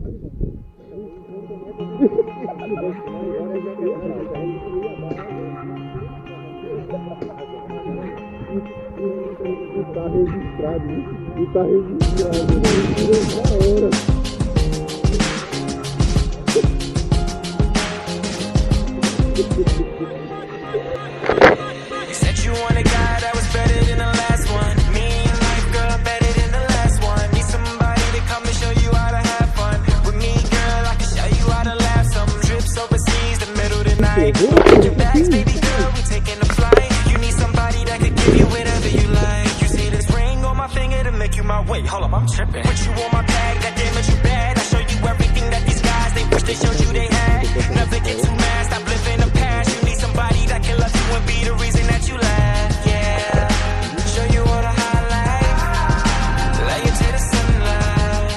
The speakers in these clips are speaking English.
Tá registrado, né? E tá registrado, né? Na hora. You said you want a guy that was better than the last one. Me and life, girl, better than the last one. Need somebody to come and show you how to have fun. With me, girl, I can show you how to laugh. Some trips overseas, the middle of the night. Pack your bags, baby girl, we taking a flight. You need somebody that could give you whatever you like. You see this ring on my finger to make you my weight. Hold up, I'm tripping. Put you on my bag, that damage you bad. I show you everything that these guys, they wish they showed you they had. Never get too mad, stop living the past. You need somebody that can love you and be the reason that you laugh. Yeah, show you all the highlights, lay you to the sunlight.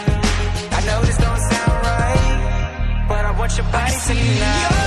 I know this don't sound right, but I want your body tonight.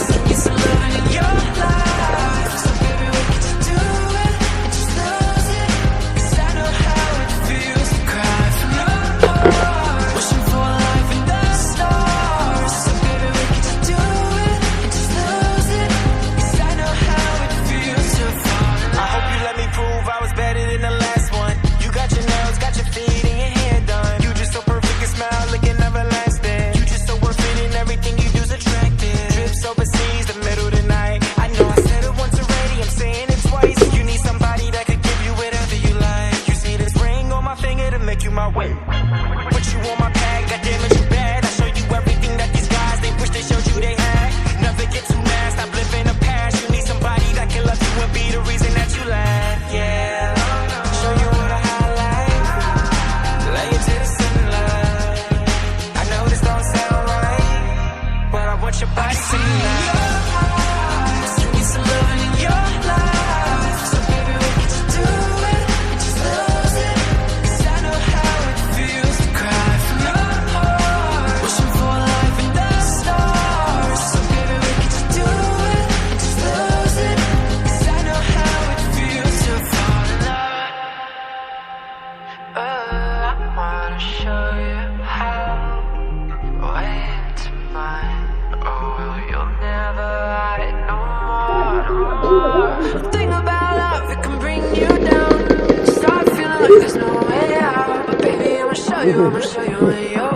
Give me some love in your life. So baby, what could you do it and just lose it? 'Cause I know how it feels to cry from your heart, wishing for a life in the stars. So baby, what could you do it and just lose it? 'Cause I know how it feels to fall in love. I hope you let me prove I was better than the last one. You got your nails, got your feet and your hair done. You just so perfect and smile looking everlasting. You just so worth it and everything you do's attractive. Trips overseas, the middle of the night. I know I said it once already, I'm saying it twice. You need somebody that could give you whatever you like. You see this ring on my finger to make you my weight. Put you on my bag, that damage you bad. I show you everything that these guys, they wish they showed you they had. Never get too mad, stop living the past. You need somebody that can love you and be the reason that you laugh. Yeah, show you all the highlights, lay you to the sunlight. I know this don't sound right, but I want your body tonight. Give me some loving in your life. So baby, what could you do it and just lose it? 'Cause I know how it feels to cry from your heart, wishing for a life in the stars. So baby, what could you do it and just lose it? 'Cause I know how it feels to fall in love. I wanna show you how. Way into mine. Oh, you'll never hide no more. The thing about love, it can bring you down. Start feeling like there's no way out. But baby, I'ma show you when you're